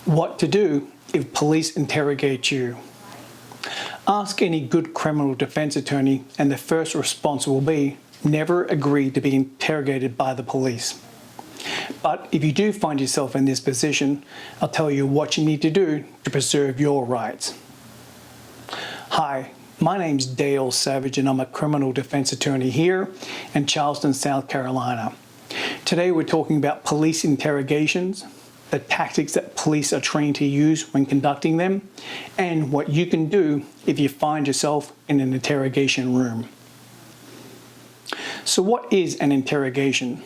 What to do if police interrogate you. Ask any good criminal defense attorney and the first response will be, never agree to be interrogated by the police. But if you do find yourself in this position, I'll tell you what you need to do to preserve your rights. Hi, my name's Dale Savage and I'm a criminal defense attorney here in Charleston, South Carolina. Today we're talking about police interrogations, the tactics that police are trained to use when conducting them, and what you can do if you find yourself in an interrogation room. So what is an interrogation?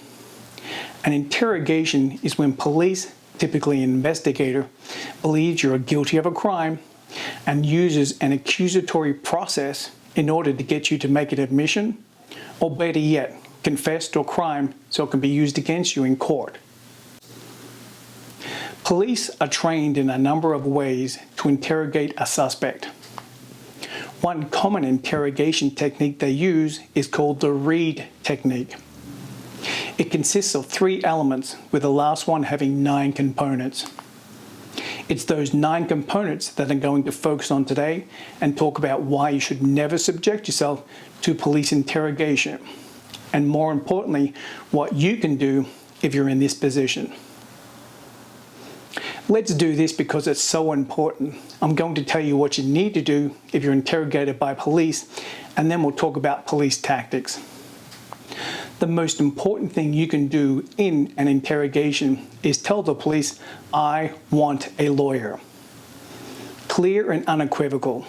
An interrogation is when police, typically an investigator, believes you're guilty of a crime and uses an accusatory process in order to get you to make an admission, or better yet, confess to a crime so it can be used against you in court. Police are trained in a number of ways to interrogate a suspect. One common interrogation technique they use is called the Reid technique. It consists of 3 elements, with the last one having 9 components. It's those 9 components that I'm going to focus on today and talk about why you should never subject yourself to police interrogation, and more importantly, what you can do if you're in this position. Let's do this because it's so important. I'm going to tell you what you need to do if you're interrogated by police, and then we'll talk about police tactics. The most important thing you can do in an interrogation is tell the police, I want a lawyer. Clear and unequivocal.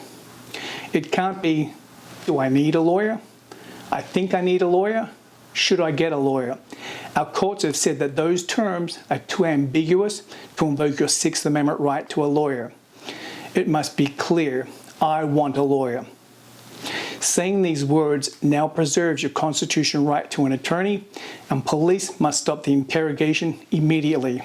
It can't be, do I need a lawyer? I think I need a lawyer. Should I get a lawyer? Our courts have said that those terms are too ambiguous to invoke your 6th Amendment right to a lawyer. It must be clear, I want a lawyer. Saying these words now preserves your constitutional right to an attorney, and police must stop the interrogation immediately.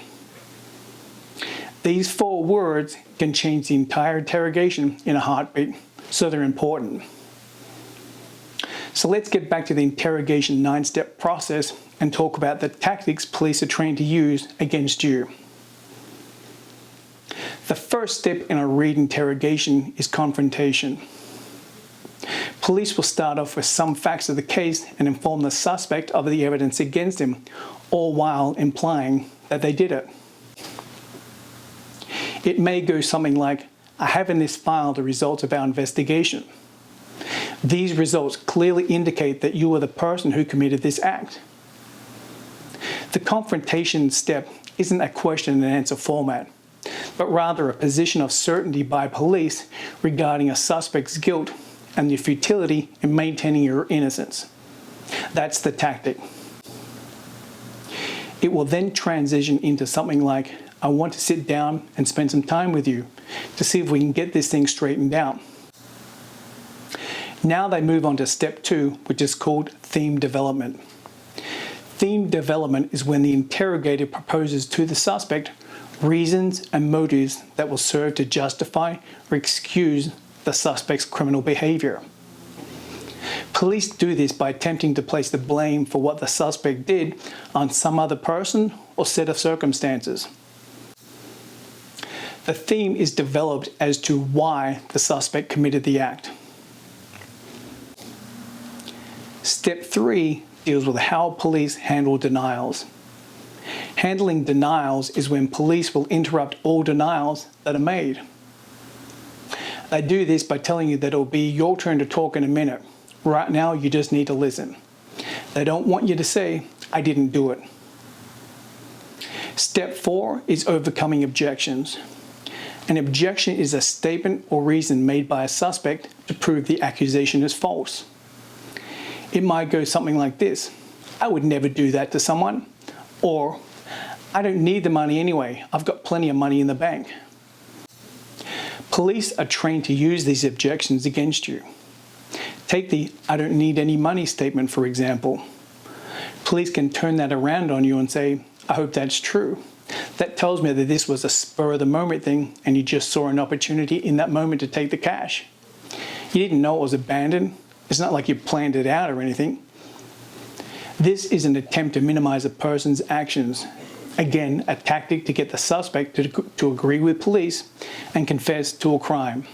These 4 words can change the entire interrogation in a heartbeat, so they're important. So let's get back to the interrogation 9-step process and talk about the tactics police are trained to use against you. The first step in a Reid interrogation is confrontation. Police will start off with some facts of the case and inform the suspect of the evidence against him, all while implying that they did it. It may go something like, I have in this file the results of our investigation. These results clearly indicate that you are the person who committed this act. The confrontation step isn't a question and answer format, but rather a position of certainty by police regarding a suspect's guilt and the futility in maintaining your innocence. That's the tactic. It will then transition into something like, I want to sit down and spend some time with you to see if we can get this thing straightened out. Now they move on to step 2, which is called theme development. Theme development is when the interrogator proposes to the suspect reasons and motives that will serve to justify or excuse the suspect's criminal behavior. Police do this by attempting to place the blame for what the suspect did on some other person or set of circumstances. The theme is developed as to why the suspect committed the act. Step 3 deals with how police handle denials. Handling denials is when police will interrupt all denials that are made. They do this by telling you that it'll be your turn to talk in a minute. Right now, you just need to listen. They don't want you to say, I didn't do it. Step 4 is overcoming objections. An objection is a statement or reason made by a suspect to prove the accusation is false. It might go something like this, I would never do that to someone, or I don't need the money anyway, I've got plenty of money in the bank. Police are trained to use these objections against you. Take the I don't need any money statement, for example. Police can turn that around on you and say, I hope that's true. That tells me that this was a spur of the moment thing and you just saw an opportunity in that moment to take the cash. You didn't know it was abandoned. It's not like you planned it out or anything. This is an attempt to minimize a person's actions. Again, a tactic to get the suspect to agree with police and confess to a crime.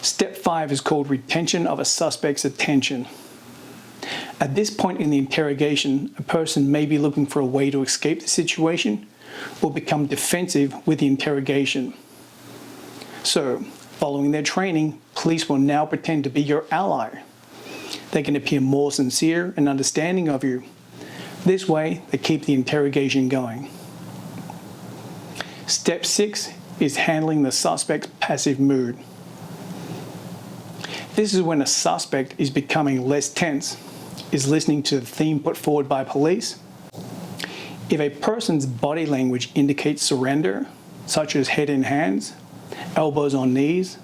Step 5 is called retention of a suspect's attention. At this point in the interrogation, a person may be looking for a way to escape the situation or become defensive with the interrogation. So, following their training, police will now pretend to be your ally. They can appear more sincere and understanding of you. This way, they keep the interrogation going. Step 6 is handling the suspect's passive mood. This is when a suspect is becoming less tense, is listening to the theme put forward by police. If a person's body language indicates surrender, such as head in hands, elbows on knees,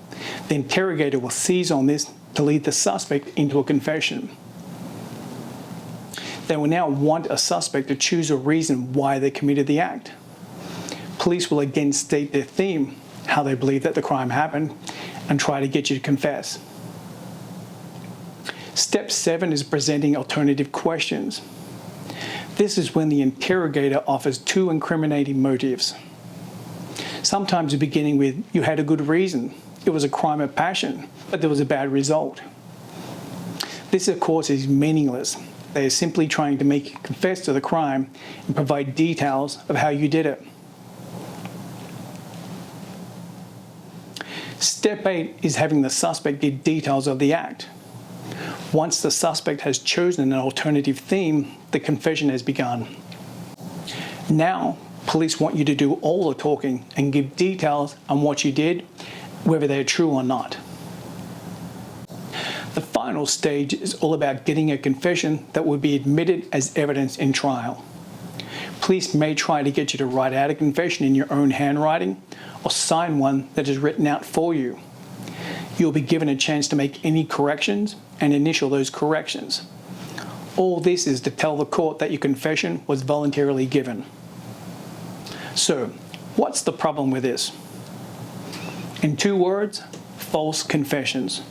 the interrogator will seize on this to lead the suspect into a confession. They will now want a suspect to choose a reason why they committed the act. Police will again state their theme, how they believe that the crime happened, and try to get you to confess. Step 7 is presenting alternative questions. This is when the interrogator offers 2 incriminating motives. Sometimes beginning with, "You had a good reason. It was a crime of passion, but there was a bad result." This, of course, is meaningless. They are simply trying to make you confess to the crime and provide details of how you did it. Step 8 is having the suspect give details of the act. Once the suspect has chosen an alternative theme, the confession has begun. Now, police want you to do all the talking and give details on what you did, whether they're true or not. The final stage is all about getting a confession that will be admitted as evidence in trial. Police may try to get you to write out a confession in your own handwriting or sign one that is written out for you. You'll be given a chance to make any corrections and initial those corrections. All this is to tell the court that your confession was voluntarily given. So, what's the problem with this? In 2 words, false confessions.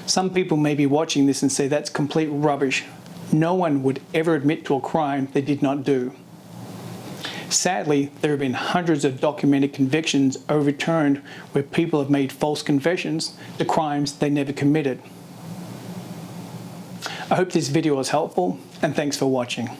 Some people may be watching this and say that's complete rubbish. No one would ever admit to a crime they did not do. Sadly, there have been hundreds of documented convictions overturned where people have made false confessions to crimes they never committed. I hope this video was helpful, and thanks for watching.